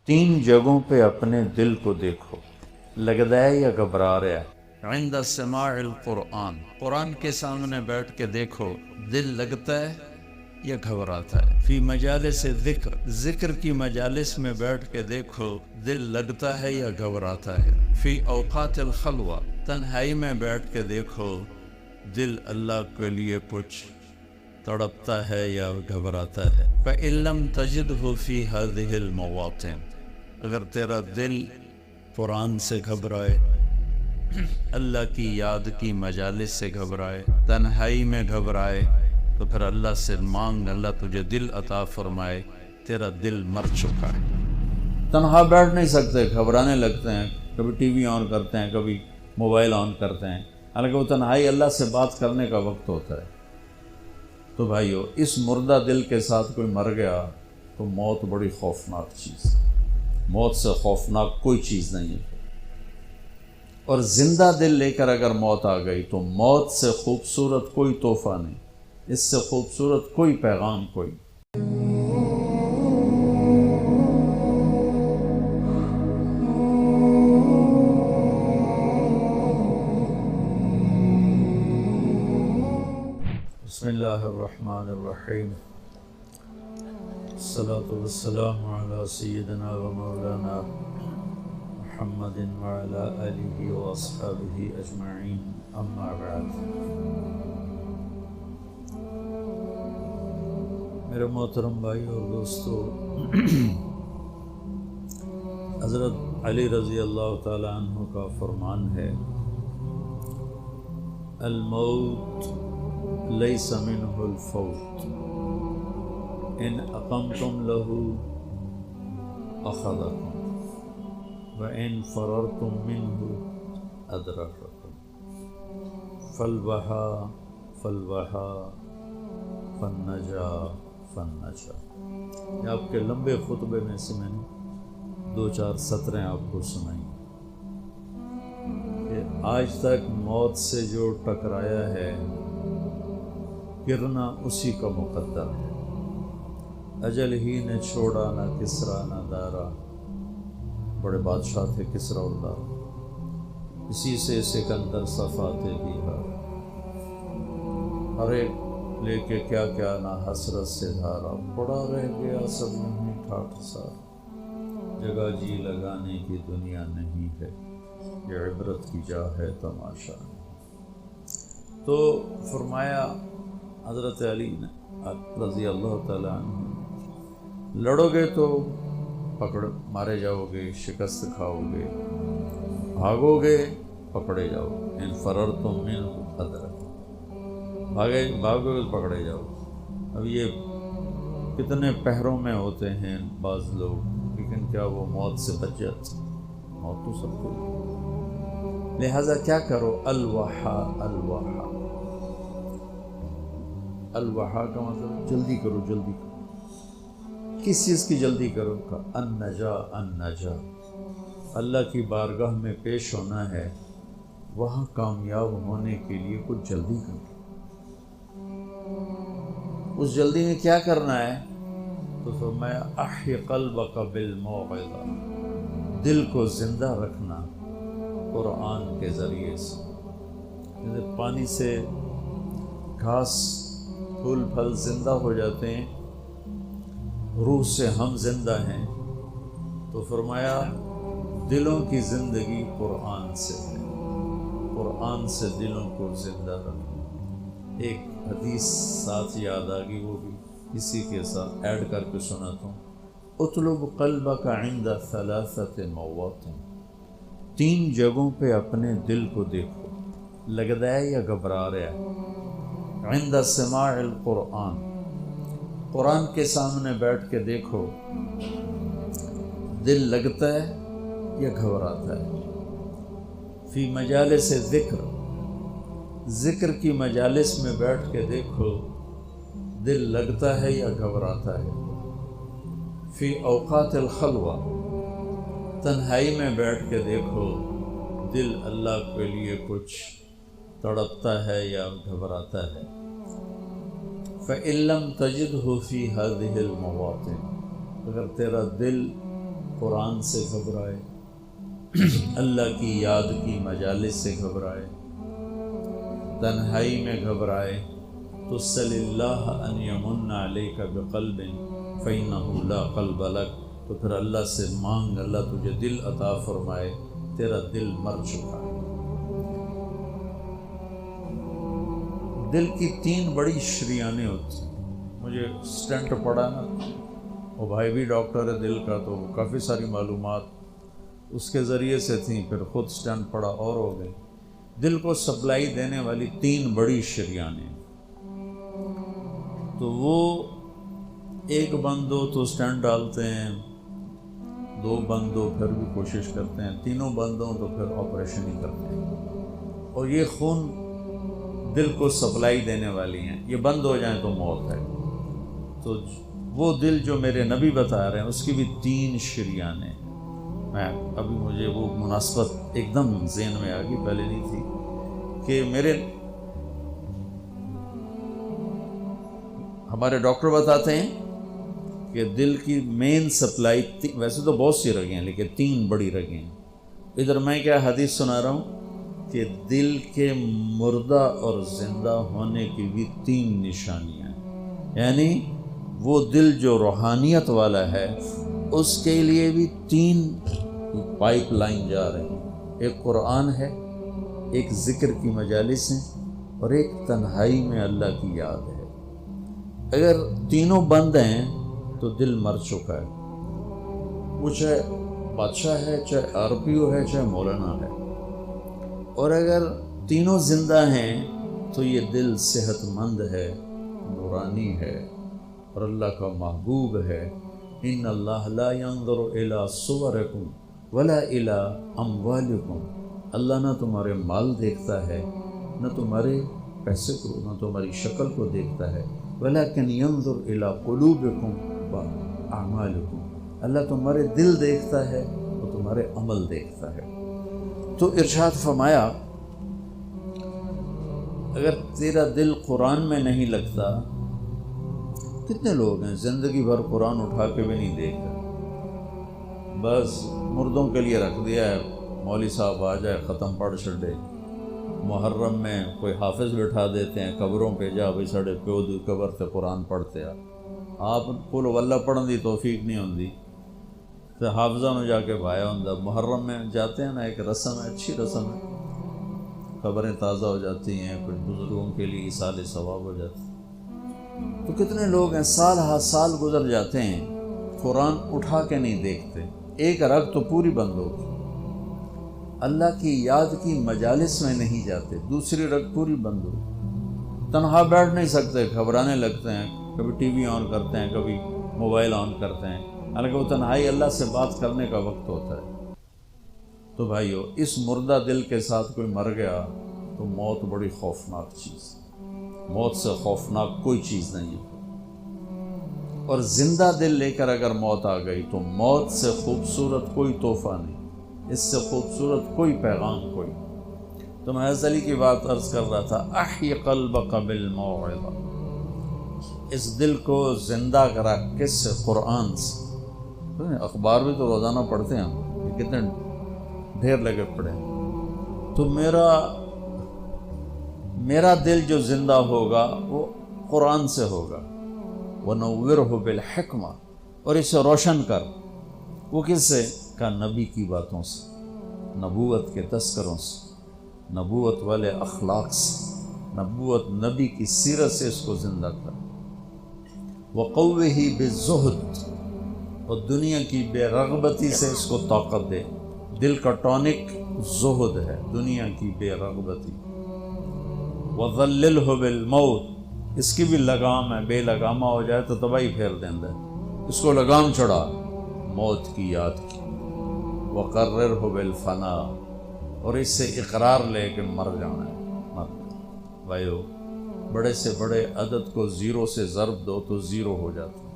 تین جگہوں پہ اپنے دل کو دیکھو، لگتا ہے یا گھبرا رہا ہے؟ عند سماع القرآن، قرآن کے سامنے بیٹھ کے دیکھو، دل لگتا ہے یا گھبراتا ہے؟ فی مجالس ذکر، ذکر کی مجالس میں بیٹھ کے دیکھو، دل لگتا ہے یا گھبراتا ہے؟ فی اوقات الخلوہ، تنہائی میں بیٹھ کے دیکھو، دل اللہ کے لیے کچھ تڑپتا ہے یا گھبراتا ہے؟ فَإِن لَمْ تَجِدْهُ فِي هَذِهِ الْمَوَاطِنِ، اگر تیرا دل قرآن سے گھبرائے، اللہ کی یاد کی مجالس سے گھبرائے، تنہائی میں گھبرائے، تو پھر اللہ سے مانگ، اللہ تجھے دل عطا فرمائے۔ تیرا دل مر چکا ہے، تنہا بیٹھ نہیں سکتے، گھبرانے لگتے ہیں، کبھی ٹی وی آن کرتے ہیں، کبھی موبائل آن کرتے ہیں، حالانکہ وہ تنہائی اللہ سے بات کرنے کا وقت ہوتا ہے۔ تو بھائیو، اس مردہ دل کے ساتھ کوئی مر گیا تو موت بڑی خوفناک چیز ہے، موت سے خوفناک کوئی چیز نہیں ہے۔ اور زندہ دل لے کر اگر موت آ گئی تو موت سے خوبصورت کوئی تحفہ نہیں، اس سے خوبصورت کوئی پیغام کوئی۔ بسم اللہ الرحمن الرحیم، الصلاة والسلام علی سیدنا و مولانا محمد وعلی آلہ واصحابہ اجمعین، اما بعد۔ میرے محترم بھائی اور دوستو، حضرت علی رضی اللہ تعالی عنہ کا فرمان ہے، الموت لیس منہ الفوت، ان اقمتم لہ اخذکم وَإِن فَرَرْتُم مِّنْهُ أَدْرَكَكُمْ فَالْوَحَا فَالنَّجَا فَالنَّجَا۔ یہ آپ کے لمبے خطبے میں سے میں نے دو چار سطریں آپ کو سنائیں کہ آج تک موت سے جو ٹکرایا ہے، گرنا اسی کا مقدر ہے۔ اجل ہی نے چھوڑا نہ کسرا نہ دارا، بڑے بادشاہ تھے کسرا اور دارا، اسی سے سکندر صفاتے بیہار، ہر ایک لے کے کیا کیا نہ حسرت سے دھارا، پڑا رہ گیا سب نہیں ٹھاٹھ سار، جگہ جی لگانے کی دنیا نہیں ہے، یہ عبرت کی جا ہے تماشا۔ تو فرمایا حضرت علی نے رضی اللہ تعالیٰ عنہ، لڑو گے تو پکڑ مارے جاؤ گے، شکست کھاؤ گے، بھاگو گے پکڑے جاؤ گے، ان فررتم منہ ادرک، بھاگو گے پکڑے جاؤ۔ اب یہ کتنے پہروں میں ہوتے ہیں بعض لوگ، لیکن کیا وہ موت سے بچ جاتے؟ موت تو سب کو، لہذا کیا کرو، الوحا الوحا، الوحا کا مطلب جلدی کرو، جلدی کرو۔ کس چیز کی جلدی کرو؟ کا النجا النجا، اللہ کی بارگاہ میں پیش ہونا ہے، وہاں کامیاب ہونے کے لیے کچھ جلدی کرو۔ اس جلدی میں کیا کرنا ہے؟ تو فرمایا احی قلبک بالموعظہ، دل کو زندہ رکھنا قرآن کے ذریعے سے۔ جیسے پانی سے گھاس پھول پھل زندہ ہو جاتے ہیں، روح سے ہم زندہ ہیں، تو فرمایا دلوں کی زندگی قرآن سے ہے، قرآن سے دلوں کو زندہ رکھنا۔ ایک حدیث ساتھ یاد آ گئی، وہ بھی اسی کے ساتھ ایڈ کر کے سناتا ہوں، اطلب قلبک عند ثلاثۃ مواطن، تین جگہوں پہ اپنے دل کو دیکھو، لگتا ہے یا گھبرا رہا ہے؟ عند سماع القرآن، قرآن کے سامنے بیٹھ کے دیکھو، دل لگتا ہے یا گھبراتا ہے؟ فی مجالس ذکر، ذکر کی مجالس میں بیٹھ کے دیکھو، دل لگتا ہے یا گھبراتا ہے؟ فی اوقات الخلوہ، تنہائی میں بیٹھ کے دیکھو، دل اللہ کے لیے کچھ تڑپتا ہے یا گھبراتا ہے؟ فَإِن لَمْ تَجِدْهُ فِي هَذِهِ الْمَوَاطِنِ، اگر تیرا دل قرآن سے گھبرائے، اللہ کی یاد کی مجالس سے گھبرائے، تنہائی میں گھبرائے تو صلی اللہ ان یمن علیک بقلب فإنہ لا قلب لک، تو پھر اللہ سے مانگ اللہ تجھے دل عطا فرمائے، تیرا دل مر چکا ہے۔ دل کی 3 بڑی شریانیں ہوتی ہیں۔ مجھے سٹنٹ پڑا نا، وہ بھائی بھی ڈاکٹر ہے دل کا، تو کافی ساری معلومات اس کے ذریعے سے تھیں، پھر خود سٹنٹ پڑا اور ہو گئی۔ دل کو سپلائی دینے والی 3 بڑی شریانیں، تو وہ ایک بند ہو تو سٹنٹ ڈالتے ہیں، 2 بند ہو پھر بھی کوشش کرتے ہیں، 3 بند ہوں تو پھر آپریشن ہی کرتے ہیں۔ اور یہ خون دل کو سپلائی دینے والی ہیں، یہ بند ہو جائیں تو موت ہے۔ تو وہ دل جو میرے نبی بتا رہے ہیں اس کی بھی 3 شریانیں، میں ابھی مجھے وہ مناسبت ایک دم ذہن میں آ گئی، پہلے نہیں تھی، کہ ہمارے ڈاکٹر بتاتے ہیں کہ دل کی مین سپلائی، ویسے تو بہت سی رگیں ہیں لیکن 3 بڑی رگیں ہیں۔ ادھر میں کیا حدیث سنا رہا ہوں کہ دل کے مردہ اور زندہ ہونے کی بھی 3 نشانیاں ہیں، یعنی وہ دل جو روحانیت والا ہے اس کے لیے بھی 3 پائپ لائن جا رہے ہیں، ایک قرآن ہے، ایک ذکر کی مجالس ہیں، اور ایک تنہائی میں اللہ کی یاد ہے۔ اگر تینوں بند ہیں تو دل مر چکا ہے، وہ چاہے بادشاہ ہے، چاہے RPO ہے، چاہے مولانا ہے۔ اور اگر تینوں زندہ ہیں تو یہ دل صحت مند ہے، نورانی ہے، اور اللہ کا محبوب ہے۔ ان اللہ لا ينظر الى صورکم ولا الى اموالکم، اللہ نہ تمہارے مال دیکھتا ہے، نہ تمہارے پیسے کو، نہ تمہاری شکل کو دیکھتا ہے، ولکن ينظر الى قلوبکم واعمالکم، اللہ تمہارے دل دیکھتا ہے اور تمہارے عمل دیکھتا ہے۔ تو ارشاد فرمایا اگر تیرا دل قرآن میں نہیں لگتا، کتنے لوگ ہیں زندگی بھر قرآن اٹھا کے بھی نہیں دیکھا، بس مردوں کے لیے رکھ دیا ہے، مولوی صاحب آ جائے ختم پڑھ چھڑے۔ محرم میں کوئی حافظ بٹھا دیتے ہیں قبروں پہ، جا بھائی ساڑے پیو دی قبر تے قرآن پڑھتے آ، آپ قل واللہ پڑھن دی توفیق نہیں ہوندی تو حافظہ میں جا کے بھایا ہوندا۔ محرم میں جاتے ہیں نا، ایک رسم ہے، اچھی رسم ہے، قبریں تازہ ہو جاتی ہیں، کچھ بزرگوں کے لیے ایصال ثواب ہو جاتی ہے۔ تو کتنے لوگ ہیں سال ہا سال گزر جاتے ہیں قرآن اٹھا کے نہیں دیکھتے، ایک رگ تو پوری بند ہوگی، اللہ کی یاد کی مجالس میں نہیں جاتے، دوسری رگ پوری بند ہوگی، تنہا بیٹھ نہیں سکتے، گھبرانے لگتے ہیں، کبھی ٹی وی آن کرتے ہیں، کبھی موبائل آن کرتے ہیں، حالانکہ وہ تنہائی اللہ سے بات کرنے کا وقت ہوتا ہے۔ تو بھائیو، اس مردہ دل کے ساتھ کوئی مر گیا تو موت بڑی خوفناک چیز ہے، موت سے خوفناک کوئی چیز نہیں ہے۔ اور زندہ دل لے کر اگر موت آ گئی تو موت سے خوبصورت کوئی تحفہ نہیں، اس سے خوبصورت کوئی پیغام کوئی۔ تو میں حضرت علی کی بات عرض کر رہا تھا، احی قلبک بالموعظہ، اس دل کو زندہ کرا کس سے؟ قرآن سے۔ اخبار بھی تو روزانہ پڑھتے ہیں ہم، یہ کتنے ڈھیر لگے پڑے ہیں۔ تو میرا دل جو زندہ ہوگا وہ قرآن سے ہوگا، وَنَوِّرْهُ بِالْحِکْمَةِ، اور اسے روشن کر، وہ کس سے؟ کا نبی کی باتوں سے، نبوت کے تذکروں سے، نبوت والے اخلاق سے، نبوت نبی کی سیرت سے اس کو زندہ کر۔ وَقَوِّهِ بِالزُّهْدِ، اور دنیا کی بے رغبتی سے اس کو طاقت دے۔ دل کا ٹونک زہد ہے، دنیا کی بے رغبتی۔ وَظَلِّلْهُ بِالْمَوْتِ، اس کی بھی لگام ہے، بے لگامہ ہو جائے تو تباہی پھیر دیندہ ہے، اس کو لگام چڑھا موت کی یاد کی۔ وَقَرِّرْهُ بِالْفَنَاءِ، اور اس سے اقرار لے کہ مر جانا ہے، مر جانا۔ بھائیو، بڑے سے بڑے عدد کو 0 سے ضرب دو تو 0 ہو جاتا ہے،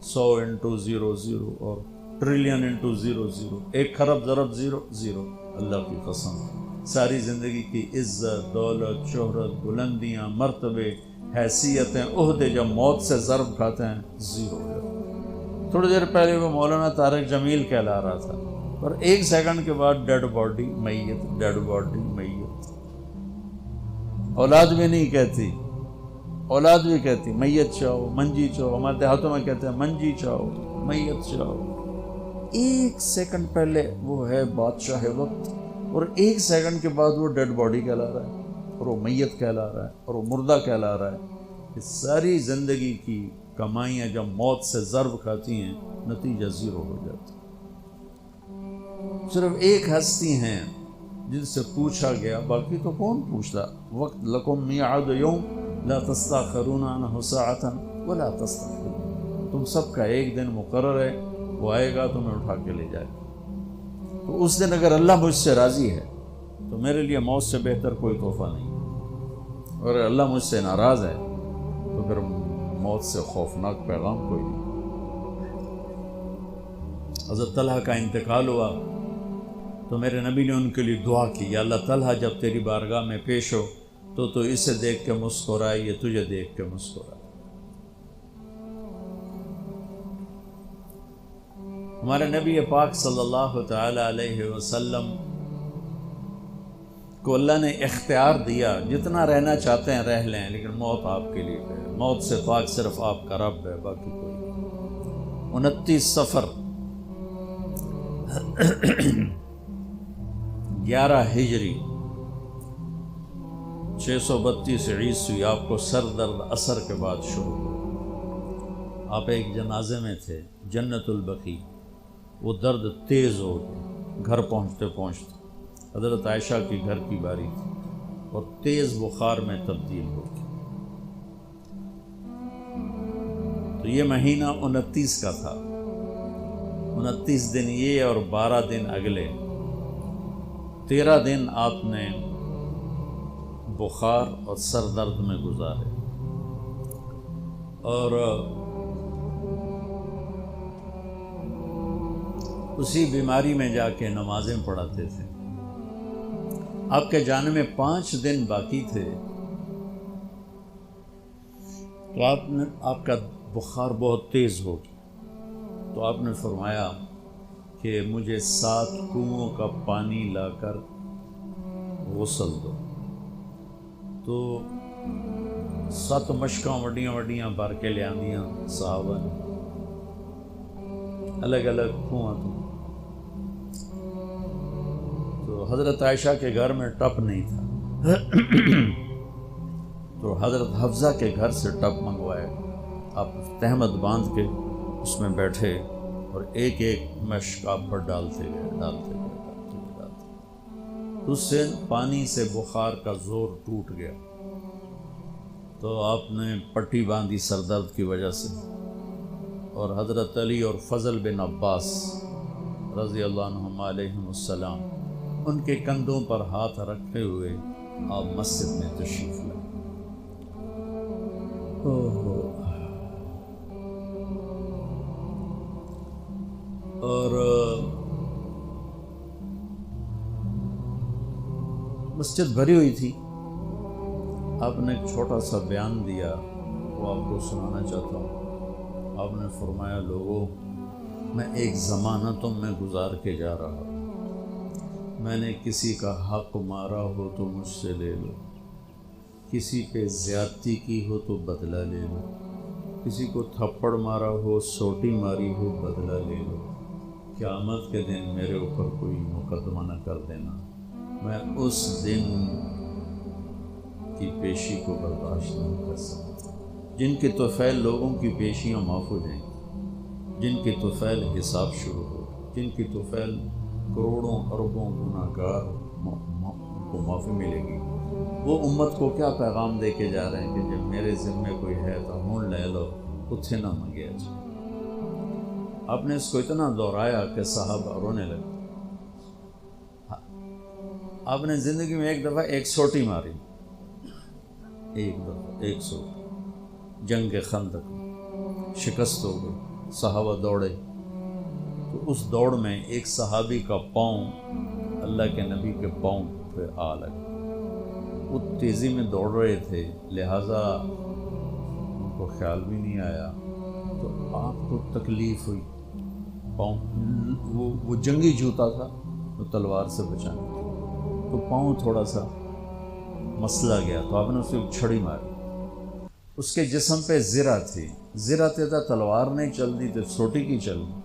100 انٹو 0 0، اور ٹریلین انٹو 0 0، 1 خرب ضرب 0 0۔ اللہ کی قسم، ساری زندگی کی عزت، دولت، شہرت، بلندیاں، مرتبے، حیثیتیں، عہدے جب موت سے ضرب کھاتے ہیں 0 ہو جاتے ہیں۔ تھوڑی دیر پہلے وہ مولانا طارق جمیل کہلا رہا تھا، اور 1 سیکنڈ کے بعد ڈیڈ باڈی میت، ڈیڈ باڈی میت۔ اولاد بھی نہیں کہتی، اولاد بھی کہتی میت چاہو، منجی چاہو، ہمارے دیہاتوں میں کہتے ہیں منجی چاہو، میت چاہو۔ 1 سیکنڈ پہلے وہ ہے بادشاہ وقت، اور 1 سیکنڈ کے بعد وہ ڈیڈ باڈی کہلا رہا ہے، اور وہ میت کہلا رہا ہے، اور وہ مردہ کہلا رہا ہے۔ کہ ساری زندگی کی کمائیاں جب موت سے ضرب کھاتی ہیں، نتیجہ زیرو ہو جاتا ہے۔ صرف ایک ہستی ہیں جن سے پوچھا گیا، باقی تو کون پوچھتا۔ وقت لکم میعاد یوم لا تستاخرون عنہ ساعۃ ولا تستقدمون، تم سب کا ایک دن مقرر ہے، وہ آئے گا تمہیں اٹھا کے لے جائے گا۔ تو اس دن اگر اللہ مجھ سے راضی ہے تو میرے لیے موت سے بہتر کوئی تحفہ نہیں، اور اگر اللہ مجھ سے ناراض ہے تو پھر موت سے خوفناک پیغام کوئی نہیں۔ حضرت طلحہ کا انتقال ہوا تو میرے نبی نے ان کے لیے دعا کی، یا اللہ طلحہ جب تیری بارگاہ میں پیش ہو تو اسے دیکھ کے مسکرائے، یہ تجھے دیکھ کے مسکرائے۔ ہمارے نبی پاک صلی اللہ تعالی علیہ وسلم کو اللہ نے اختیار دیا، جتنا رہنا چاہتے ہیں رہ لیں، لیکن موت آپ کے لیے ہے، موت سے پاک صرف آپ کا رب ہے، باقی کوئی نہیں۔ 29 صفر 11 ہجری 632 عیسوی آپ کو سر درد اثر کے بعد شروع ہوا۔ آپ ایک جنازے میں تھے جنت البقیع، وہ درد تیز ہو گیا، گھر پہنچتے پہنچتے حضرت عائشہ کی گھر کی باری تھی، اور تیز بخار میں تبدیل ہو گئی۔ تو یہ مہینہ 29 کا تھا، 29 دن یہ اور 12 دن اگلے، 13 دن آپ نے بخار اور سر درد میں گزارے، اور اسی بیماری میں جا کے نمازیں پڑھاتے تھے۔ آپ کے جانے میں 5 دن باقی تھے تو آپ کا بخار بہت تیز ہو گیا، تو آپ نے فرمایا کہ مجھے 7 کنوؤں کا پانی لا کر غسل دو۔ تو 7 مشکاں وڈیاں وڈیاں بھر کے لے آندیاں صحابہ نے، الگ الگ کنواں تو حضرت عائشہ کے گھر میں ٹپ نہیں تھا، تو حضرت حفصہ کے گھر سے ٹپ منگوائے۔ آپ تہمت باندھ کے اس میں بیٹھے اور ایک ایک مشک آپ پر ڈالتے گئے۔ تو اس سے پانی سے بخار کا زور ٹوٹ گیا، تو آپ نے پٹی باندھی سر درد کی وجہ سے، اور حضرت علی اور فضل بن عباس رضی اللہ عنہم علیہم السلام ان کے کندھوں پر ہاتھ رکھے ہوئے آپ مسجد میں تشریف لائے۔ اور مسجد بھری ہوئی تھی۔ آپ نے ایک چھوٹا سا بیان دیا، وہ آپ کو سنانا چاہتا ہوں۔ آپ نے فرمایا، لوگوں، میں ایک زمانہ تم میں گزار کے جا رہا ہوں، میں نے کسی کا حق مارا ہو تو مجھ سے لے لو، کسی پہ زیادتی کی ہو تو بدلہ لے لو، کسی کو تھپڑ مارا ہو، سوٹی ماری ہو، بدلہ لے لو، قیامت کے دن میرے اوپر کوئی مقدمہ نہ کر دینا، میں اس دن کی پیشی کو برداشت نہیں کر سکتا۔ جن کی طفیل لوگوں کی پیشیاں معاف ہو جائیں گی، جن کی طفیل حساب شروع ہو، جن کی طفیل کروڑوں اربوں گناہ گار کو معافی ملے گی، وہ امت کو کیا پیغام دے کے جا رہے ہیں کہ جب میرے ذمے کوئی ہے تو ہون لے لو، اتھے نہ منگیا جائے۔ آپ نے اس کو اتنا دہرایا کہ صحابہ رونے لگے۔ آپ نے زندگی میں ایک دفعہ ایک سوٹی ماری، ایک دفعہ ایک سوٹی، جنگ خندق میں شکست ہو گئی، صحابہ دوڑے، تو اس دوڑ میں ایک صحابی کا پاؤں اللہ کے نبی کے پاؤں پہ آ لگا۔ وہ تیزی میں دوڑ رہے تھے، لہٰذا ان کو خیال بھی نہیں آیا تو آپ کو تکلیف ہوئی، پاؤں وہ جنگی جوتا تھا وہ تلوار سے بچانے، تو پاؤں تھوڑا سا مسلا گیا تو آپ نے اسے چھڑی ماری، اس کے جسم پہ زرہ تھی، زرہ تھا، تلوار نہیں چل دی تو سوٹی کی چل دی،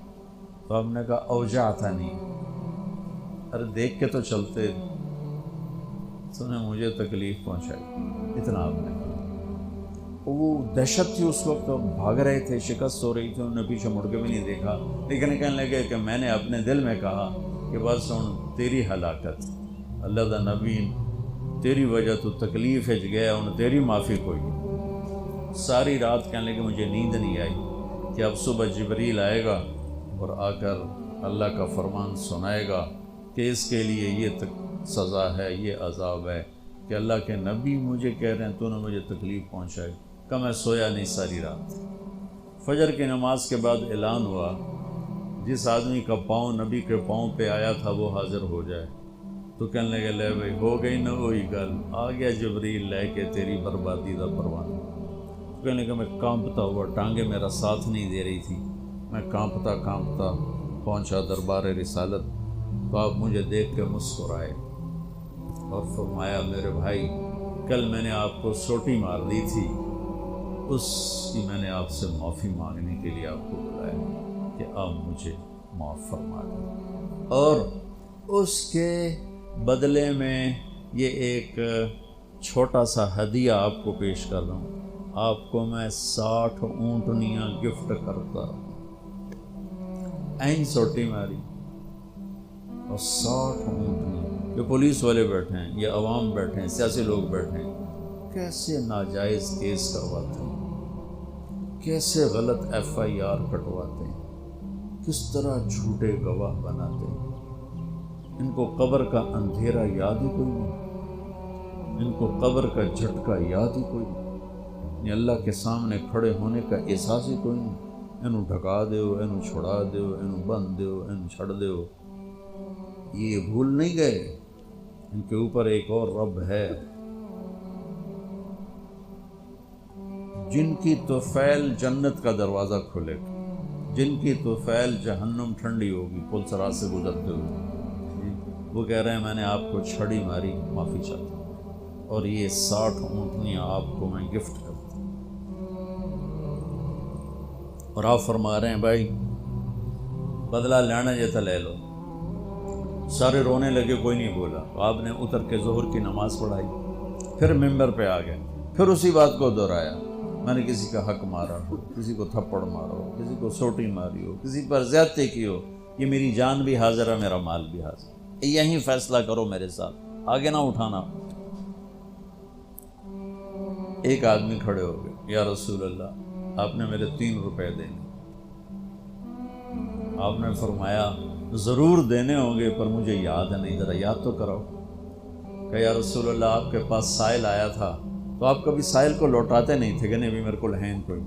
تو آپ نے کہا اوجعتا نہیں، ارے دیکھ کے تو چلتے، سنے مجھے تکلیف پہنچائی، اتنا آپ نے کہا۔ وہ دہشت تھی اس وقت، بھاگ رہے تھے، شکست ہو رہی تھی، انہوں نے پیچھے مڑ کے بھی نہیں دیکھا، لیکن کہنے لگے کہ میں نے اپنے دل میں کہا کہ بس ان تیری ہلاکت، اللہ دا نبی تیری وجہ تو تکلیف ہے گیا، ان تیری معافی کوئی نہیں۔ ساری رات کہنے لگے مجھے نیند نہیں آئی کہ اب صبح جبریل آئے گا اور آ کر اللہ کا فرمان سنائے گا کہ اس کے لیے یہ سزا ہے، یہ عذاب ہے، کہ اللہ کے نبی مجھے کہہ رہے ہیں تو نے مجھے تکلیف پہنچائی، کہ میں سویا نہیں ساری رات۔ فجر کی نماز کے بعد اعلان ہوا جس آدمی کا پاؤں نبی کے پاؤں پہ آیا تھا وہ حاضر ہو جائے، تو کہنے لگے لے بھائی ہو گئی نہ وہی گل، آ گیا جبریل لے کے تیری بربادی دا پروانہ۔ کہنے لگا میں کانپتا ہوا، ٹانگیں میرا ساتھ نہیں دے رہی تھی، میں کانپتا کانپتا پہنچا دربار رسالت، تو آپ مجھے دیکھ کے مسکرائے اور فرمایا میرے بھائی کل میں نے آپ کو سوٹی مار دی تھی، اس کی میں نے آپ سے معافی مانگنے کے لیے آپ کو بلایا کہ آپ مجھے معاف فرما دیں، اور اس کے بدلے میں یہ ایک چھوٹا سا ہدیہ آپ کو پیش کر رہا ہوں، آپ کو میں 60 اونٹنیاں گفٹ کرتا۔ این سوٹی ماری اور 60 اونٹنیاں، جو پولیس والے بیٹھے ہیں، یہ عوام بیٹھے ہیں، سیاسی لوگ بیٹھے ہیں، کیسے ناجائز کیس کرواتے ہیں، کیسے غلط FIR کٹواتے ہیں، کس طرح جھوٹے گواہ بناتے ہیں۔ ان کو قبر کا اندھیرا یاد ہی کوئی نہیں، ان کو قبر کا جھٹکا یاد ہی کوئی نہیں، اللہ کے سامنے کھڑے ہونے کا احساس ہی کوئی نہیں۔ اینو ڈھکا دیو، اینو چھڑا دیو، اینو بند دیو، اینو چھڑ دیو، یہ بھول نہیں گئے ان کے اوپر ایک اور رب ہے جن کی طفیل جنت کا دروازہ کھلے گا، جن کی طفیل جہنم ٹھنڈی ہوگی پلسرا سے گزرتے ہوئے۔ وہ کہہ رہے ہیں میں نے آپ کو چھڑی ماری، معافی چاہتا ہوں، اور یہ 60 اونٹنیاں آپ کو میں گفٹ کرتا ہوں۔ اور آپ فرما رہے ہیں بھائی بدلہ لینا جیتا لے لو۔ سارے رونے لگے، کوئی نہیں بولا۔ آپ نے اتر کے ظہر کی نماز پڑھائی، پھر ممبر پہ آ گئے، پھر اسی بات کو دہرایا، میں نے کسی کا حق مارا ہو، کسی کو تھپڑ مارا ہو، کسی کو سوٹی ماری ہو، کسی پر زیادتی کی ہو، یہ میری جان بھی حاضر ہے، میرا مال بھی حاضر ہے، یہیں فیصلہ کرو میرے ساتھ، آگے نہ اٹھانا۔ ایک آدمی کھڑے ہو گئے، یا رسول اللہ آپ نے میرے 3 روپے دینے۔ آپ نے فرمایا ضرور دینے ہوں گے پر مجھے یاد نہیں، ذرا یاد تو کرو۔ کہ یا رسول اللہ آپ کے پاس سائل آیا تھا تو آپ کبھی سائل کو لوٹاتے نہیں تھے کہ نہیں بھی میرے کو لہین کوئی،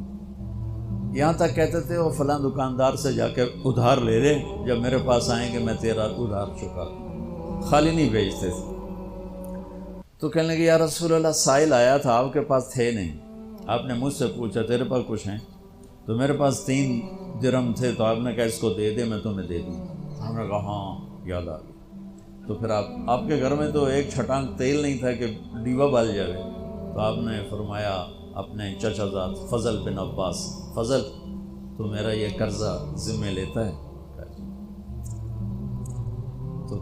یہاں تک کہتے تھے وہ فلاں دکاندار سے جا کے ادھار لے لے، جب میرے پاس آئیں گے میں تیرا ادھار چکا دوں، خالی نہیں بھیجتے تھے۔ تو کہنے لگے یا رسول اللہ سائل آیا تھا آپ کے پاس تھے نہیں، آپ نے مجھ سے پوچھا تیرے پاس کچھ ہیں، تو میرے پاس 3 درہم تھے، تو آپ نے کہا اس کو دے دے میں تمہیں دے دوں۔ ہم نے کہا ہاں یاد آ گئی۔ تو پھر آپ کے گھر میں تو ایک چھٹانک تیل نہیں تھا کہ ڈیبا بال جائے، تو آپ نے فرمایا اپنے چچا زاد فضل بن عباس، فضل تو میرا یہ قرضہ ذمہ لیتا ہے؟ تو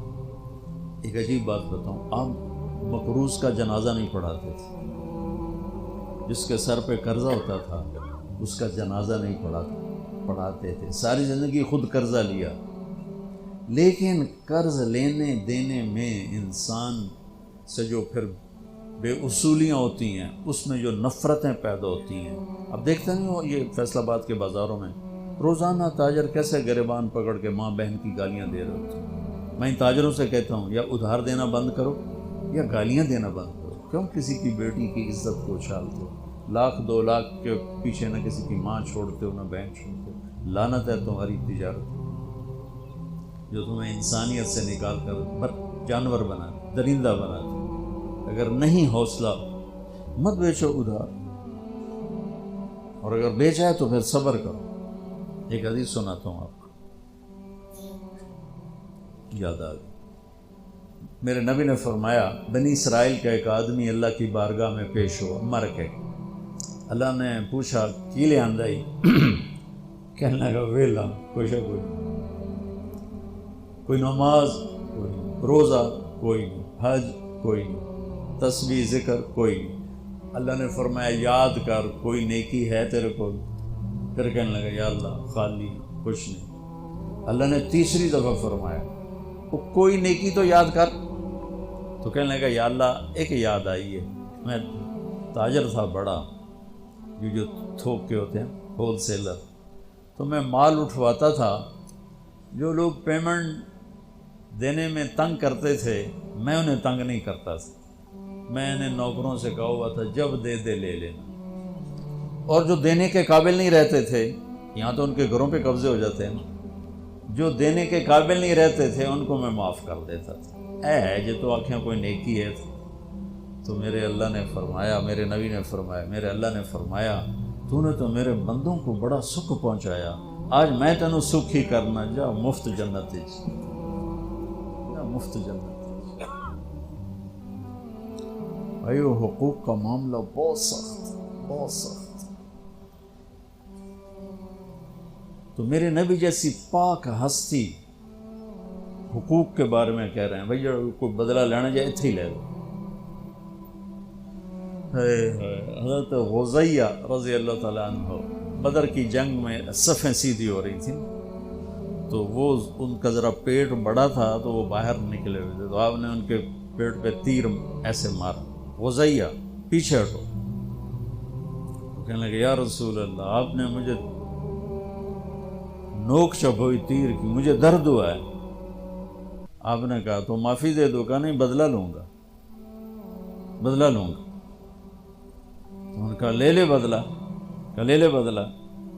ایک عجیب بات بتاؤں، آپ مقروض کا جنازہ نہیں پڑھاتے تھے، جس کے سر پہ قرضہ ہوتا تھا اس کا جنازہ نہیں پڑھاتے تھے، ساری زندگی خود قرضہ لیا۔ لیکن قرض لینے دینے میں انسان سے جو پھر بے اصولیاں ہوتی ہیں، اس میں جو نفرتیں پیدا ہوتی ہیں، اب دیکھتے نہیں ہو یہ فیصل آباد کے بازاروں میں روزانہ تاجر کیسے گریبان پکڑ کے ماں بہن کی گالیاں دے رہے ہوتے ہیں۔ میں ان تاجروں سے کہتا ہوں یا ادھار دینا بند کرو یا گالیاں دینا بند کرو، کیوں کسی کی بیٹی کی عزت کو اچھالتے ہو؟ 1,00,000 2 لاکھ کے پیچھے نہ کسی کی ماں چھوڑتے ہو نہ بہن چھوڑتے ہو، لعنت ہے تمہاری تجارت جو تمہیں انسانیت سے نکال کر جانور بنا درندہ بنا دے۔ اگر نہیں حوصلہ مت بیچو ادھار، اور اگر بیچا ہے تو پھر صبر کرو۔ ایک حدیث سناتا ہوں آپ کو، یاد آ گئی۔ میرے نبی نے فرمایا بنی اسرائیل کا ایک آدمی اللہ کی بارگاہ میں پیش ہوا، مر کے۔ اللہ نے پوچھا کی لے آندائی؟ کہنے لگا ویلا کوئی شا کوئی نماز کوئی روزہ کوئی حج کوئی تسبیح ذکر کوئی۔ اللہ نے فرمایا یاد کر کوئی نیکی ہے تیرے کو؟ پھر کہنے لگا یا اللہ خالی کچھ نہیں۔ اللہ نے تیسری دفعہ فرمایا کوئی نیکی تو یاد کر۔ تو کہنے لگا یا اللہ ایک یاد آئی ہے، میں تاجر تھا بڑا، یہ جو تھوک کے ہوتے ہیں ہول سیلر، تو میں مال اٹھواتا تھا، جو لوگ پیمنٹ دینے میں تنگ کرتے تھے میں انہیں تنگ نہیں کرتا تھا، میں نے نوکروں سے کہا ہوا تھا جب دے دے لے لینا، اور جو دینے کے قابل نہیں رہتے تھے، یہاں تو ان کے گھروں پہ قبضے ہو جاتے ہیں، جو دینے کے قابل نہیں رہتے تھے ان کو میں معاف کر دیتا تھا۔ ہے جو تو آنکھیں کوئی نیکی ہے تو میرے اللہ نے فرمایا، میرے نبی نے فرمایا، میرے اللہ نے فرمایا تو نے تو میرے بندوں کو بڑا سکھ پہنچایا، آج میں تینوں سکھ ہی کرنا، جا مفت جنت جا مفت جنت۔ بھائیو حقوق کا معاملہ بہت سخت، بہت سخت۔ تو میرے نبی جیسی پاک ہستی حقوق کے بارے میں کہہ رہے ہیں بھائی کوئی بدلہ لینا جائے اتھے ہی لے لو۔ حضرت غزیہ رضی اللہ تعالیٰ عنہ بدر کی جنگ میں صفیں سیدھی ہو رہی تھیں، تو وہ ان کا ذرا پیٹ بڑا تھا تو وہ باہر نکلے ہوئے تھے، تو آپ نے ان کے پیٹ پہ تیر ایسے مارا، غزیہ پیچھے ہٹو۔ کہنے لگے یا رسول اللہ آپ نے مجھے نوک چپ ہوئی تیر کی، مجھے درد ہوا ہے۔ آپ نے کہا تو معافی دے دو، کہا نہیں بدلہ لوں گا، بدلہ لوں گا۔ تو انہوں نے کہا لے لے بدلہ، کہا لے لے بدلہ،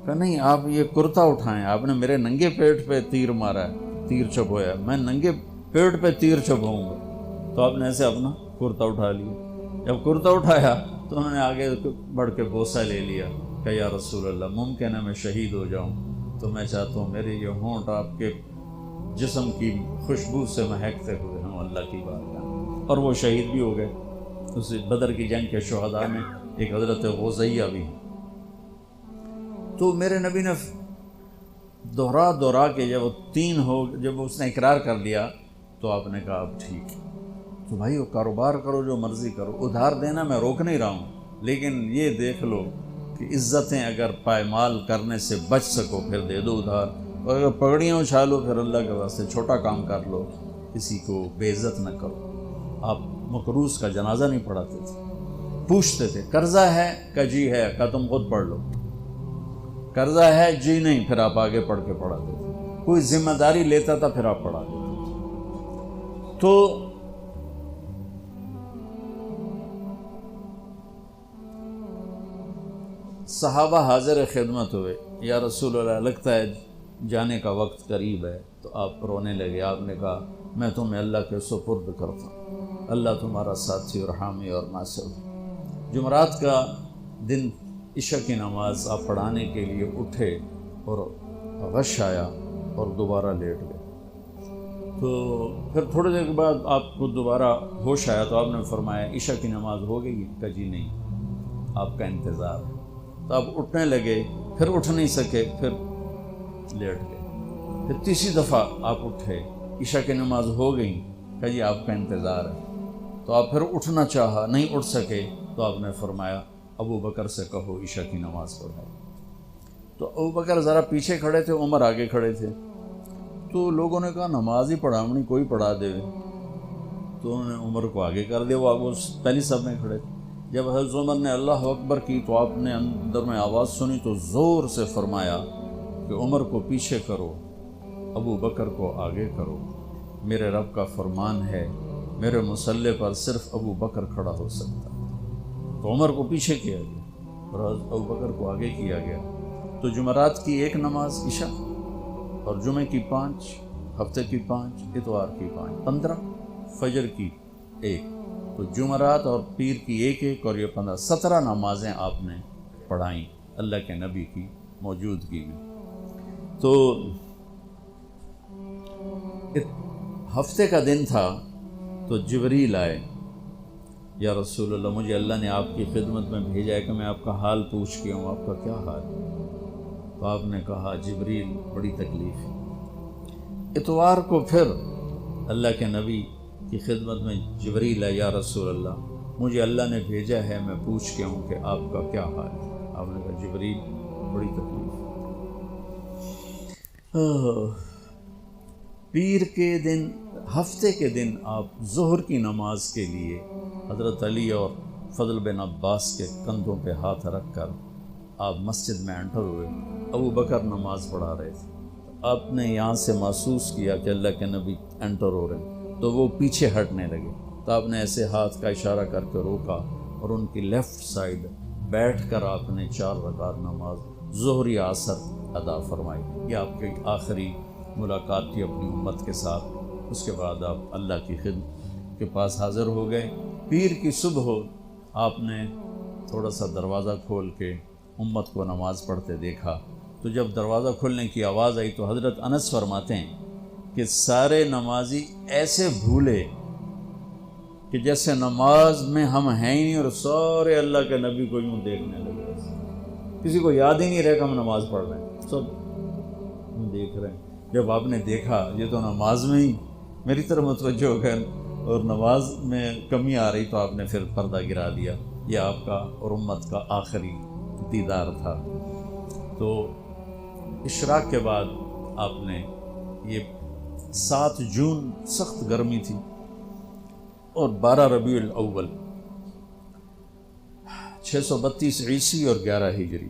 کہا نہیں آپ یہ کرتا اٹھائیں، آپ نے میرے ننگے پیٹ پہ تیر مارا ہے، تیر چبھویا، میں ننگے پیٹ پہ تیر چبھوں گا۔ تو آپ نے ایسے اپنا کرتا اٹھا لیا، جب کرتا اٹھایا تو انہوں نے آگے بڑھ کے بوسہ لے لیا کہ یا رسول اللہ ممکن ہے میں شہید ہو جاؤں، تو میں چاہتا ہوں میرے یہ ہونٹ آپ کے جسم کی خوشبو سے مہکتے ہوئے ہوں اللہ کی بارگاہ۔ اور وہ شہید بھی ہو گئے۔ اس بدر کی جنگ کے شہداء میں ایک حضرت غزیہ بھی ہیں۔ تو میرے نبی نے دوہرا کے جب وہ تین ہو، جب اس نے اقرار کر لیا تو آپ نے کہا اب ٹھیک ہے، تو بھائی وہ کاروبار کرو جو مرضی کرو، ادھار دینا میں روک نہیں رہا ہوں، لیکن یہ دیکھ لو کہ عزتیں اگر پائمال کرنے سے بچ سکو پھر دے دو ادھار، اور اگر پگڑیاں اچھالو پھر اللہ کے واسطے چھوٹا کام کر لو، کسی کو بے عزت نہ کرو۔ آپ مقروض کا جنازہ نہیں پڑھاتے تھے، پوچھتے تھے قرضہ ہے کہ جی ہے، کہ تم خود پڑھ لو، قرضہ ہے جی نہیں، پھر آپ آگے پڑھ کے پڑھاتے تھے، کوئی ذمہ داری لیتا تھا پھر آپ پڑھا دیتے تھے۔ تو صحابہ حاضر خدمت ہوئے، یا رسول اللہ لگتا ہے جانے کا وقت قریب ہے، تو آپ رونے لگے۔ آپ نے کہا میں تمہیں اللہ کے سپرد کرتا ہوں، اللہ تمہارا ساتھی اور حامی اور ناصر۔ جمعرات کا دن عشاء کی نماز آپ پڑھانے کے لیے اٹھے اور غش آیا اور دوبارہ لیٹ گئے۔ تو پھر تھوڑی دیر کے بعد آپ کو دوبارہ ہوش آیا تو آپ نے فرمایا عشاء کی نماز ہو گئی؟ کہ جی نہیں، آپ کا انتظار ہے۔ تو آپ اٹھنے لگے، پھر اٹھ نہیں سکے، پھر لیٹ گئے، پھر تیسری دفعہ آپ اٹھے، عشاء کی نماز ہو گئی، کہ جی آپ کا انتظار ہے۔ تو آپ پھر اٹھنا چاہا، نہیں اٹھ سکے، تو آپ نے فرمایا ابو بکر سے کہو عشاء کی نماز پڑھائے۔ تو ابو بکر ذرا پیچھے کھڑے تھے، عمر آگے کھڑے تھے، تو لوگوں نے کہا نماز ہی پڑھاونی، کوئی پڑھا دے۔ تو انہوں نے عمر کو آگے کر دیا، وہ پہلی صف میں کھڑے تھے۔ جب حضرت عمر نے اللہ اکبر کی تو آپ نے اندر میں آواز سنی تو زور سے فرمایا کہ عمر کو پیچھے کرو، ابو بکر کو آگے کرو، میرے رب کا فرمان ہے میرے مصلی پر صرف ابو بکر کھڑا ہو سکتا۔ تو عمر کو پیچھے کیا گیا اور ابو بکر کو آگے کیا گیا۔ تو جمعرات کی ایک نماز عشاء، اور جمعے کی 5، ہفتے کی 5، اتوار کی 5، 15، فجر کی 1، تو جمعرات اور پیر کی 1 اور یہ 15، 17 نمازیں آپ نے پڑھائیں اللہ کے نبی کی موجودگی میں۔ تو ہفتے کا دن تھا تو جبریل آئے، یا رسول اللہ مجھے اللہ نے آپ کی خدمت میں بھیجا ہے کہ میں آپ کا حال پوچھ کے ہوں، آپ کا کیا حال ہے؟ تو آپ نے کہا جبریل بڑی تکلیف ہے۔ اتوار کو پھر اللہ کے نبی کی خدمت میں جبریل ہے، یا رسول اللہ مجھے اللہ نے بھیجا ہے میں پوچھ کے ہوں کہ آپ کا کیا حال ہے؟ آپ نے کہا جبریل بڑی تکلیف ہے۔ پیر کے دن، ہفتے کے دن آپ ظہر کی نماز کے لیے حضرت علی اور فضل بن عباس کے کندھوں پہ ہاتھ رکھ کر آپ مسجد میں انٹر ہوئے۔ ابو بکر نماز پڑھا رہے تھے، آپ نے یہاں سے محسوس کیا کہ اللہ کے نبی انٹر ہو رہے ہیں، تو وہ پیچھے ہٹنے لگے، تو آپ نے ایسے ہاتھ کا اشارہ کر کے روکا اور ان کی لیفٹ سائڈ بیٹھ کر آپ نے 4 رکعت نماز ظہری عصر ادا فرمائی۔ یہ آپ کی آخری ملاقات تھی اپنی امت کے ساتھ۔ اس کے بعد آپ اللہ کی خدمت کے پاس حاضر ہو گئے۔ پیر کی صبح ہو، آپ نے تھوڑا سا دروازہ کھول کے امت کو نماز پڑھتے دیکھا، تو جب دروازہ کھولنے کی آواز آئی تو حضرت انس فرماتے ہیں کہ سارے نمازی ایسے بھولے کہ جیسے نماز میں ہم ہیں ہی نہیں، اور سارے اللہ کے نبی کو یوں دیکھنے لگے، کسی کو یاد ہی نہیں رہے کہ ہم نماز پڑھ رہے ہیں، سب ہم دیکھ رہے ہیں۔ جب آپ نے دیکھا یہ تو نماز میں ہی میری طرف متوجہ ہو گئے اور نماز میں کمی آ رہی، تو آپ نے پھر پردہ گرا دیا۔ یہ آپ کا اور امت کا آخری دیدار تھا۔ تو اشراق کے بعد آپ نے، یہ 7 جون سخت گرمی تھی اور 12 ربیع الاول 632 عیسوی اور 11 ہجری،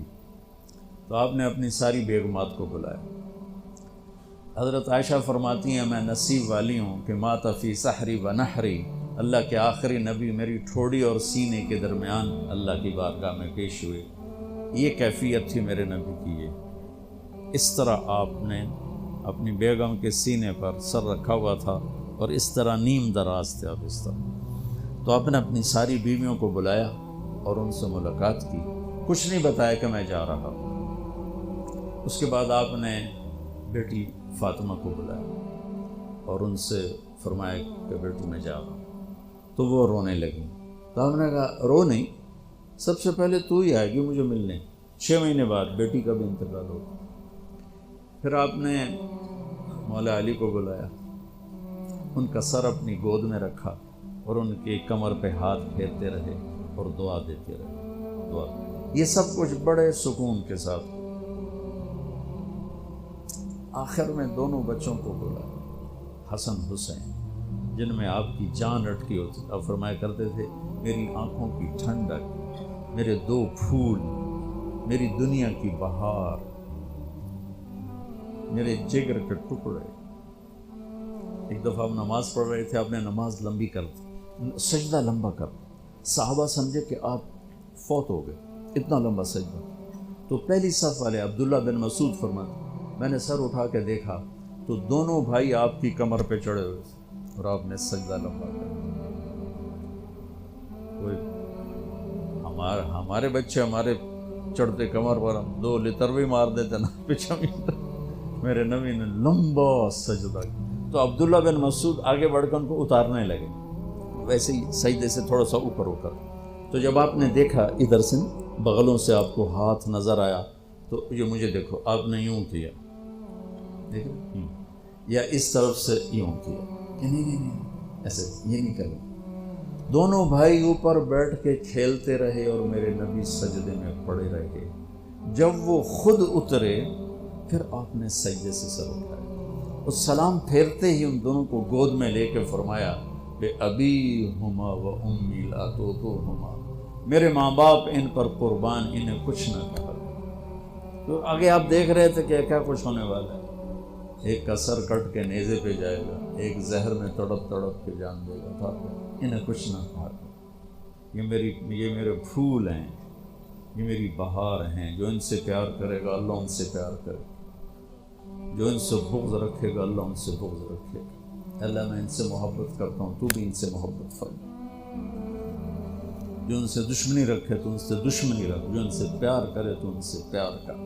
تو آپ نے اپنی ساری بیگمات کو بلایا۔ حضرت عائشہ فرماتی ہیں میں نصیب والی ہوں کہ مات فی سحری و نحری، اللہ کے آخری نبی میری ٹھوڑی اور سینے کے درمیان اللہ کی بارگاہ میں پیش ہوئے۔ یہ کیفیت تھی میرے نبی کی۔ یہ اس طرح آپ نے اپنی بیگم کے سینے پر سر رکھا ہوا تھا اور اس طرح نیم دراز تھے آپ اس طرح۔ تو آپ نے اپنی ساری بیویوں کو بلایا اور ان سے ملاقات کی، کچھ نہیں بتایا کہ میں جا رہا ہوں۔ اس کے بعد آپ نے بیٹی فاطمہ کو بلایا اور ان سے فرمایا کہ بیٹی میں جا رہا ہوں، تو وہ رونے لگی۔ تو ہم نے کہا رو نہیں، سب سے پہلے تو ہی آئے گی مجھے ملنے۔ 6 مہینے بعد بیٹی کا بھی انتقال ہو۔ پھر آپ نے مولا علی کو بلایا، ان کا سر اپنی گود میں رکھا اور ان کی کمر پہ ہاتھ پھیرتے رہے اور دعا دیتے رہے، دعا۔ یہ سب کچھ بڑے سکون کے ساتھ۔ آخر میں دونوں بچوں کو بلایا، حسن حسین، جن میں آپ کی جان اٹکی ہوتی۔ آپ فرمایا کرتے تھے میری آنکھوں کی ٹھنڈک، میرے 2 پھول، میری دنیا کی بہار، میرے جگر کے ٹکڑے۔ ایک دفعہ آپ نماز پڑھ رہے تھے، آپ نے نماز لمبی کر دی، سجدہ لمبا کر، صحابہ سمجھے کہ آپ فوت ہو گئے، اتنا لمبا سجدہ۔ تو پہلی صف والے عبداللہ بن مسعود فرماتے میں نے سر اٹھا کے دیکھا تو دونوں بھائی آپ کی کمر پہ چڑھے ہوئے تھے اور آپ نے سجدہ لمبا کر۔ ہمارے بچے ہمارے چڑھتے کمر پر ہم 2 لتر بھی مار دیتے نا پیچھے، میرے نبی نے لمبا سجدہ کیا۔ تو عبداللہ بن مسعود آگے بڑھ کر ان کو اتارنے لگے، ویسے ہی سجدے سے تھوڑا سا اوپر ہو کر۔ تو جب آپ نے دیکھا ادھر سے بغلوں سے آپ کو ہاتھ نظر آیا، تو یہ مجھے دیکھو، آپ نے یوں کیا، دیکھو، یا اس طرف سے یوں کیا کہ نہیں ایسے یہ نہیں کرنا۔ دونوں بھائی اوپر بیٹھ کے کھیلتے رہے اور میرے نبی سجدے میں پڑے رہے۔ جب وہ خود اترے پھر آپ نے سجدے سے سر اٹھایا اور سلام پھیرتے ہی ان دونوں کو گود میں لے کے فرمایا کہ ابی ہما و امی لا توہما، میرے ماں باپ ان پر قربان، انہیں کچھ نہ کہا۔ تو آگے آپ دیکھ رہے تھے کہ کیا کچھ ہونے والا ہے۔ ایک کا سر کٹ کے نیزے پہ جائے گا، ایک زہر میں تڑپ تڑپ کے جان دے گا، تھا انہیں کچھ نہ کہا۔ یہ میرے پھول ہیں، یہ میری بہار ہیں، جو ان سے پیار کرے گا اللہ ان سے پیار کرے گا، جو ان سے بغض رکھے گا اللہ ان سے بغض رکھے گا۔ اللہ میں ان سے محبت کرتا ہوں، تو بھی ان سے محبت فرما۔ جو ان سے دشمنی رکھے تو ان سے دشمنی رکھ، جو ان سے پیار کرے تو ان سے پیار کر۔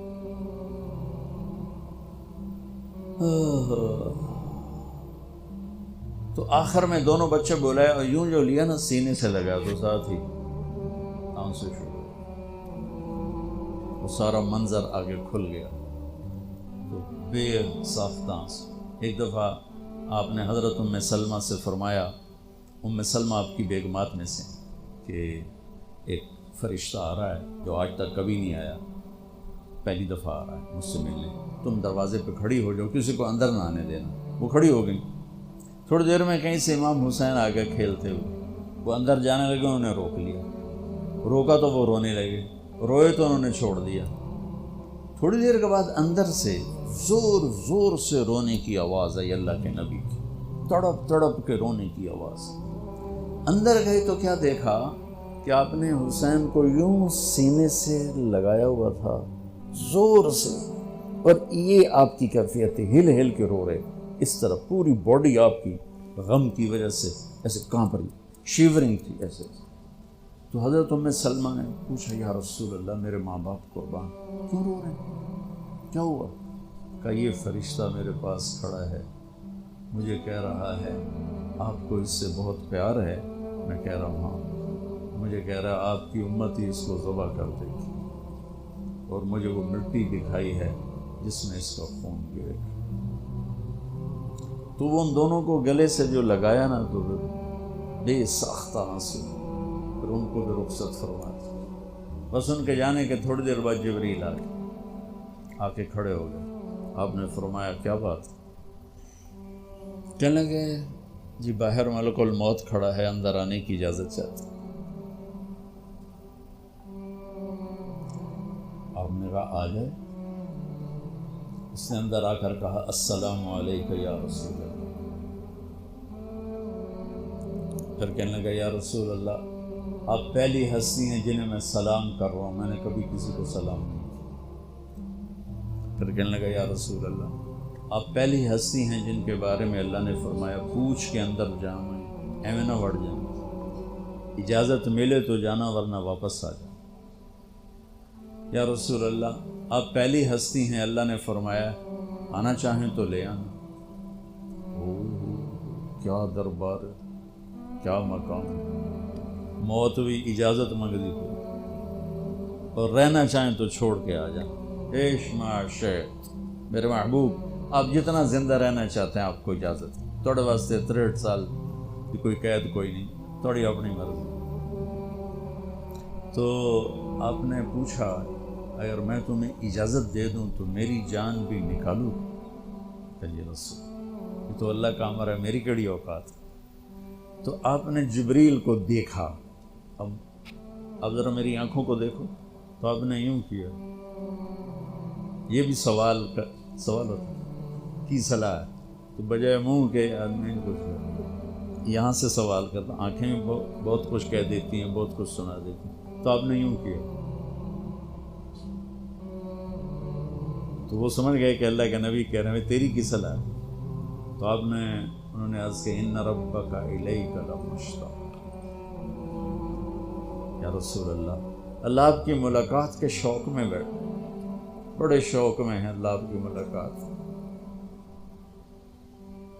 تو آخر میں دونوں بچے بولائے اور یوں جو لیا نا سینے سے لگا تو ساتھ ہی آنسو شروع، وہ سارا منظر آگے کھل گیا تو بے ساختہ آنسو۔ ایک دفعہ آپ نے حضرت ام سلمہ سے فرمایا، ام سلمہ آپ کی بیگمات میں سے، کہ ایک فرشتہ آ رہا ہے جو آج تک کبھی نہیں آیا، پہلی دفعہ آ رہا ہے مجھ سے ملنے، تم دروازے پہ کھڑی ہو جاؤ، کسی کو اندر نہ آنے دینا۔ وہ کھڑی ہو گئی، تھوڑی دیر میں کہیں سے امام حسین آ گئے کھیلتے ہوئے، وہ اندر جانے لگے، انہوں نے روک لیا، روکا تو وہ رونے لگے، روئے تو انہوں نے چھوڑ دیا۔ تھوڑی دیر کے بعد اندر سے زور زور سے رونے کی آواز آئی اللہ کے نبی کی، تڑپ تڑپ کے رونے کی آواز۔ اندر گئے تو کیا دیکھا کہ آپ نے حسین کو یوں سینے سے لگایا ہوا تھا زور سے، اور یہ آپ کی کیفیت ہے، ہل ہل کے رو رہے، اس طرح پوری باڈی آپ کی غم کی وجہ سے ایسے کانپ رہی، شیورنگ تھی ایسے۔ تو حضرت ام سلمہ نے پوچھا یا رسول اللہ میرے ماں باپ قربان، کیوں رو رہے ہیں، کیا ہوا؟ کہا یہ فرشتہ میرے پاس کھڑا ہے، مجھے کہہ رہا ہے آپ کو اس سے بہت پیار ہے۔ میں کہہ رہا ہوں ہاں۔ مجھے کہہ رہا آپ کی امت ہی اس کو ذبح کر دے گی، اور مجھے وہ مٹی دکھائی ہے جس میں اس کا خون گرے گا۔ تو وہ ان دونوں کو گلے سے جو لگایا نا تو بے ساختہ آنسو، پھر ان کو بھی رخصت فرما دی۔ بس ان کے جانے کے تھوڑی دیر بعد جبریل آ کے کھڑے ہو گئے۔ آپ نے فرمایا کیا بات؟ کہنے لگے جی باہر ملک الموت کھڑا ہے، اندر آنے کی اجازت چاہتے۔ آپ نے کہا آ جائے۔ اس نے اندر آ کر کہا السلام علیکم یا رسول اللہ۔ پھر کہنے لگا یا رسول اللہ آپ پہلی ہستی ہیں جنہیں میں سلام کر رہا ہوں، میں نے کبھی کسی کو سلام نہیں کیا۔ پھر کہنے لگا یا رسول اللہ آپ پہلی ہستی ہیں جن کے بارے میں اللہ نے فرمایا پوچھ کے اندر جانا، ایویں نہ بڑھ جانا، اجازت ملے تو جانا ورنہ واپس آ جانا۔ یا رسول اللہ آپ پہلی ہستی ہیں اللہ نے فرمایا آنا چاہیں تو لے آنا۔ کیا دربار ہے، کیا مقام، موت بھی اجازت منگتی تھی، اور رہنا چاہیں تو چھوڑ کے آ جائیں۔ عیش معاشر میرے محبوب، آپ جتنا زندہ رہنا چاہتے ہیں آپ کو اجازت ہے، تھوڑے واسطے 63 سال کی کوئی قید کوئی نہیں، تھوڑی اپنی مرضی۔ تو آپ نے پوچھا اگر میں تمہیں اجازت دے دوں تو میری جان بھی نکالوں؟ کہ یہ رسول یہ تو اللہ کا امر ہے، میری کیڑی اوقات۔ تو آپ نے جبریل کو دیکھا، اب ذرا میری آنکھوں کو دیکھو، تو آپ نے یوں کیا، یہ بھی سوال ہوتا کی صلاح ہے، تو بجائے منہ کے آدمی کچھ یہاں سے سوال کرتا، آنکھیں بھی بہت کچھ کہہ دیتی ہیں، بہت کچھ سنا دیتی ہیں، تو آپ نے یوں کیا۔ تو وہ سمجھ گئے کہ اللہ کے نبی کہہ رہے ہیں تیری کی صلاح ہے۔ تو آپ نے انہوں نے عرض کہ ان ربک الیک لمشتاق، یا رسول اللہ اللہ آپ کی ملاقات کے شوق میں بیٹھے، بڑے شوق میں ہیں اللہ آپ کی ملاقات۔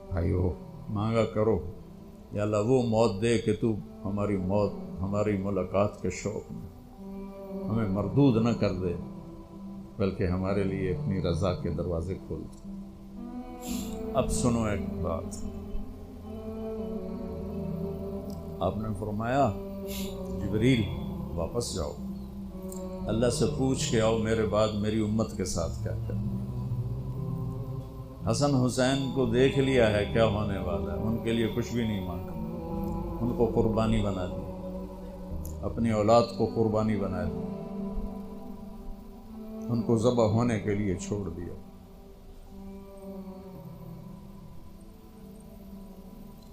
بھائیو مانگا کرو یا اللہ وہ موت دے کہ تو ہماری موت ہماری ملاقات کے شوق میں ہمیں مردود نہ کر دے، بلکہ ہمارے لیے اپنی رضا کے دروازے کھول دے۔ اب سنو ایک بات، آپ نے فرمایا جبریل واپس جاؤ، اللہ سے پوچھ کے آؤ میرے بعد میری امت کے ساتھ کیا کرنا۔ حسن حسین کو دیکھ لیا ہے کیا ہونے والا ہے، ان کے لیے کچھ بھی نہیں مانگا، ان کو قربانی بنا دی، اپنی اولاد کو قربانی بنا دی، ان کو ذبح ہونے کے لیے چھوڑ دیا۔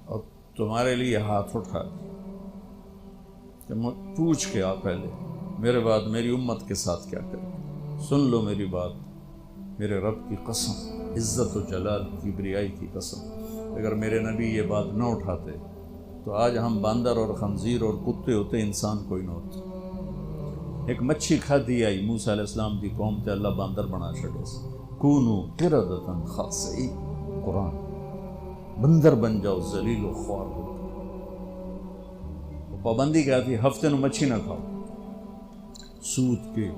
اور تمہارے لیے ہاتھ اٹھا کہ پوچھ کے آ پہلے میرے بعد میری امت کے ساتھ کیا کرے۔ سن لو میری بات، میرے رب کی قسم، عزت و جلال کی بریائی کی قسم، اگر میرے نبی یہ بات نہ اٹھاتے تو آج ہم باندر اور خنزیر اور کتے ہوتے، انسان کوئی نہ ہوتا۔ ایک مچھی کھا دی آئی موسیٰ علیہ السلام دی قوم تے اللہ باندر بنا چھڑے سے، کونو قردۃ خاسئین، قرآن، بندر بن جاؤ ذلیل و خوار ہو۔ پابندی کیا تھی؟ ہفتے میں مچھی نہ کھاؤ، سود کے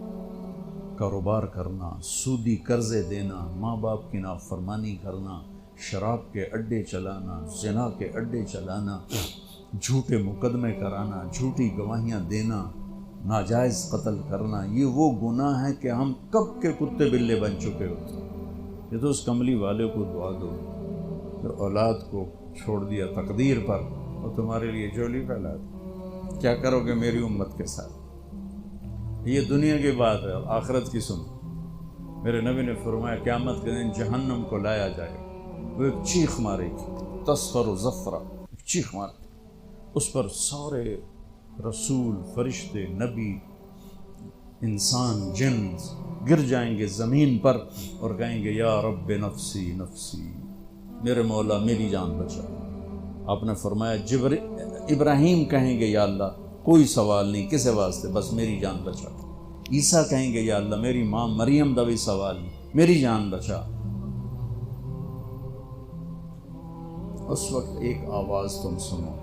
کاروبار کرنا، سودی قرضے دینا، ماں باپ کی نافرمانی کرنا، شراب کے اڈے چلانا، زنا کے اڈے چلانا، جھوٹے مقدمے کرانا، جھوٹی گواہیاں دینا، ناجائز قتل کرنا، یہ وہ گناہ ہے کہ ہم کب کے کتے بلے بن چکے ہوتے ہیں۔ یہ تو اس کملی والے کو دعا دو جو اولاد کو چھوڑ دیا تقدیر پر اور تمہارے لیے جولی پھیلا دی۔ کیا کرو گے میری امت کے ساتھ؟ یہ دنیا کی بات ہے، آخرت کی سن۔ میرے نبی نے فرمایا قیامت کے دن جہنم کو لایا جائے، وہ ایک چیخ مارے گی، تصفر و زفرہ، ایک چیخ مارے، اس پر سارے رسول، فرشتے، نبی، انسان، جن گر جائیں گے زمین پر اور کہیں گے یا رب نفسی نفسی، میرے مولا میری جان بچا۔ آپ نے فرمایا ابراہیم کہیں گے یا اللہ کوئی سوال نہیں، کسے واسطے، بس میری جان بچا۔ عیسیٰ کہیں گے یا اللہ میری ماں مریم دا بھی سوال نہیں، میری جان بچا۔ اس وقت ایک آواز تم سنو،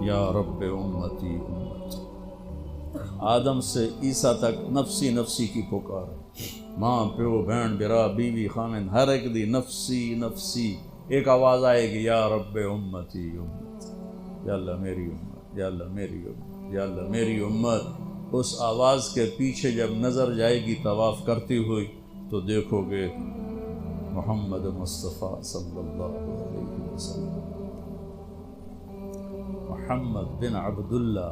یا رب امتی امتی۔ آدم سے عیسیٰ تک نفسی نفسی کی پکار، ماں پیو بہن برا بیوی خامن ہر ایک دی نفسی نفسی۔ ایک آواز آئے گی یا رب امتی امتی، یا اللہ میری امت، یا اللہ میری امت، یا اللہ میری امت۔ اس آواز کے پیچھے جب نظر جائے گی طواف کرتی ہوئی تو دیکھو گے محمد مصطفیٰ صلی اللہ علیہ وسلم، محمد بن عبداللہ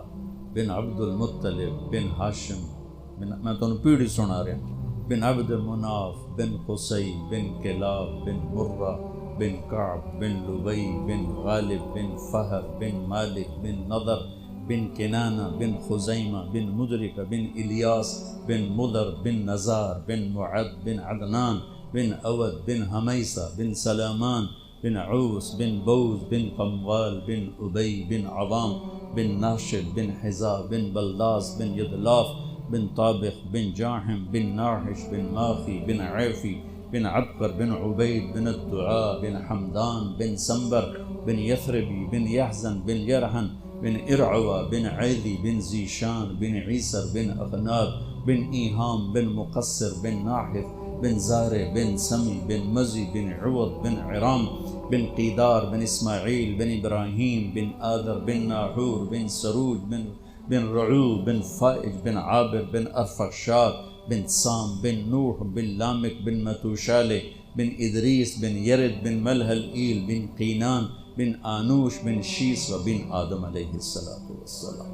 بن عبد المطلب بن ہاشم میں تمہیں پیڑھی سنا رہا، بن عبد مناف بن قصی بن کلاب بن مرہ بن کعب بن لبی بن غالب بن فہر بن مالک بن نضر بن کنانہ بن خزیمہ بن مدرک بن الیاس بن مدر بن نزار بن معد بن عدنان بن اود بن حمیسہ بن سلامان بن عوس بن بوز بن قموال بن ابی بن عوام بن ناشد بن حزا بن بلداس بن یدلاف بن طابق بن جاحم بن ناحش بن ماخی بن عیفی بن عبقر بن عبید بن الدعاء بن حمدان بن سنبر بن یثربی بن یحزن بن یرحن بن ارعوى بن عیدی بن زیشان بن عیسر بن اغناب بن ایہام بن مقصر بن ناحف بن زارع بن سمی بن مزی بن عوض بن عرام بن قیدار بن اسماعیل بن ابراہیم بن آدر بن ناحور بن سروج بن رعو بن فائج بن عابر بن ارفخشاد بن سام بن نوح بن لامک بن متوشالہ بن ادریس بن یرد بن ملحل ایل بن قینان بن آنوش بن شیس و بن آدم علیہ السلام۔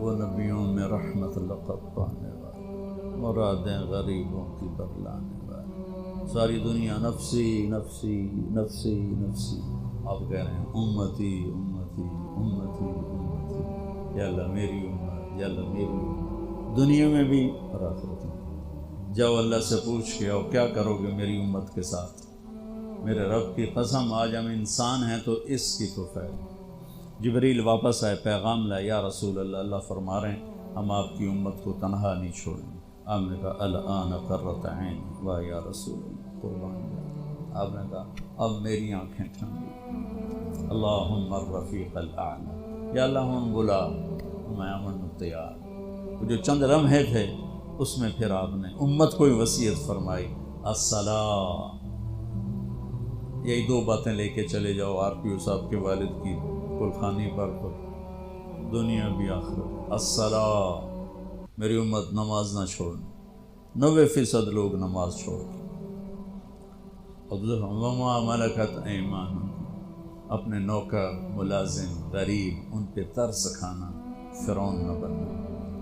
وہ نبیوں میں رحمت لقب پانے والے، مرادیں غریبوں کی برلانے والے، ساری دنیا نفسی نفسی نفسی نفسی، آپ کہہ رہے ہیں امتی امتی امتی امتی، یا اللہ میری امت، یا اللہ میری امت، دنیا میں بھی اور آخرت میں۔ جاؤ اللہ سے پوچھ کے آؤ کیا کرو گے میری امت کے ساتھ؟ میرے رب کی قسم آج ہم انسان ہیں تو اس کی تو خیر۔ جبریل واپس آئے، پیغام لائے، یا رسول اللہ، اللہ فرما رہے ہیں ہم آپ کی امت کو تنہا نہیں چھوڑیں گے۔ آپ نے کہا الآن قرۃ عین، واہ یا رسول اللہ، قربان جائے۔ آپ نے کہا اب میری آنکھیں ٹھنڈی، اللہم الرفیق الاعلی، یا اللہ ہم بلا، میں امن تیار۔ وہ جو چند لمحے تھے اس میں پھر آپ نے امت کو ہی وصیت فرمائی، الصلاۃ۔ یہی دو باتیں لے کے چلے جاؤ آر پی او صاحب کے والد کی کلخانی پر، دنیا بھی آخرت، الصلاۃ۔ میری امت نماز نہ چھوڑنا، 90% لوگ نماز چھوڑ دیں۔ وما ملکت ایمانکم، اپنے نوکر، ملازم، غریب، ان پہ ترس کھانا، فرعون نہ بننا۔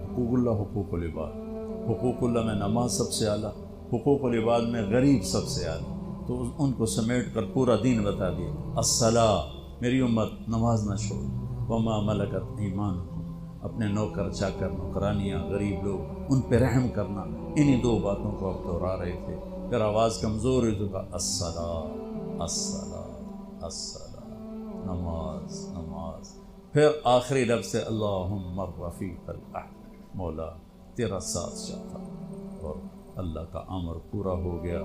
حقوق اللہ، حقوق العباد، حقوق اللہ میں نماز سب سے اعلیٰ، حقوق العباد میں غریب سب سے اعلیٰ، تو ان کو سمیٹ کر پورا دین بتا دیا، الصلاۃ، میری امت نماز نہ چھوڑ۔ وما ملکت ایمانکم، اپنے نوکر چاکر، نوکرانیاں، غریب لوگ، ان پہ رحم کرنا۔ انہی دو باتوں کو اب دہرا رہے تھے، پھر آواز کمزور ہوئی تو کہا الصلاۃ الصلاۃ الصلاۃ، نماز نماز۔ پھر آخری لفظ سے اللہم الرفیق الاعلی، مولا تیرا ساتھ چاہتا اور اللہ کا امر پورا ہو گیا۔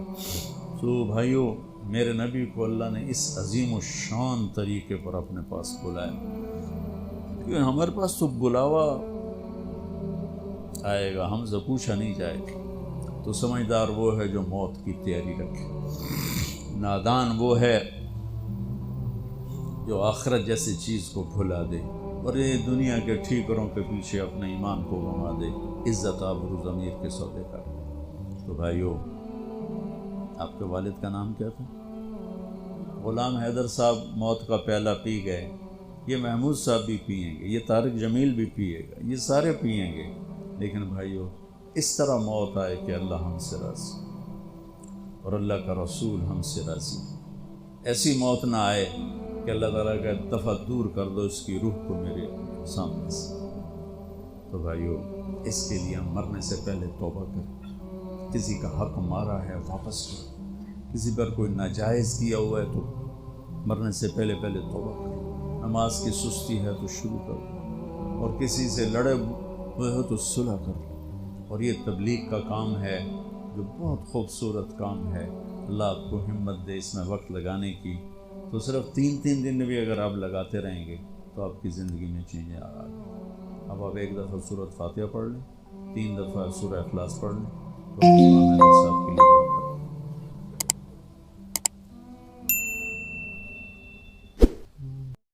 تو بھائیو، میرے نبی کو اللہ نے اس عظیم و شان طریقے پر اپنے پاس بلایا، کیونکہ ہمارے پاس تو بلاوا آئے گا، ہم سے پوچھا نہیں جائے گا۔ تو سمجھدار وہ ہے جو موت کی تیاری رکھے، نادان وہ ہے جو آخرت جیسی چیز کو بھلا دے اور یہ دنیا کے ٹھیکروں کے پیچھے اپنے ایمان کو گنوا دے، عزت آبرو ضمیر کے سودے کر۔ تو بھائیو، آپ کے والد کا نام کیا تھا؟ غلام حیدر صاحب موت کا پیالہ پی گئے، یہ محمود صاحب بھی پئیں گے، یہ طارق جمیل بھی پیے گا، یہ سارے پئیں گے، لیکن بھائیو اس طرح موت آئے کہ اللہ ہم سے راضی اور اللہ کا رسول ہم سے راضی، ایسی موت نہ آئے کہ اللہ تعالیٰ کا دفعہ دور کر دو اس کی روح کو میرے سامنے سے۔ تو بھائیو، اس کے لیے ہم مرنے سے پہلے توبہ کریں، کسی کا حق مارا ہے واپس کرو، کسی پر کوئی ناجائز کیا ہوا ہے تو مرنے سے پہلے توبہ کرو، نماز کی سستی ہے تو شروع کرو، اور کسی سے لڑے ہوئے ہو تو صلح کرو۔ اور یہ تبلیغ کا کام ہے جو بہت خوبصورت کام ہے، اللہ آپ کو ہمت دے اس میں وقت لگانے کی۔ تو صرف 3 دن بھی اگر آپ لگاتے رہیں گے تو آپ کی زندگی میں چینج آ رہا ہے۔ اب آپ ایک دفعہ سورۃ فاتحہ پڑھ لیں، 3 دفعہ سورہ اخلاص پڑھ لیں، تو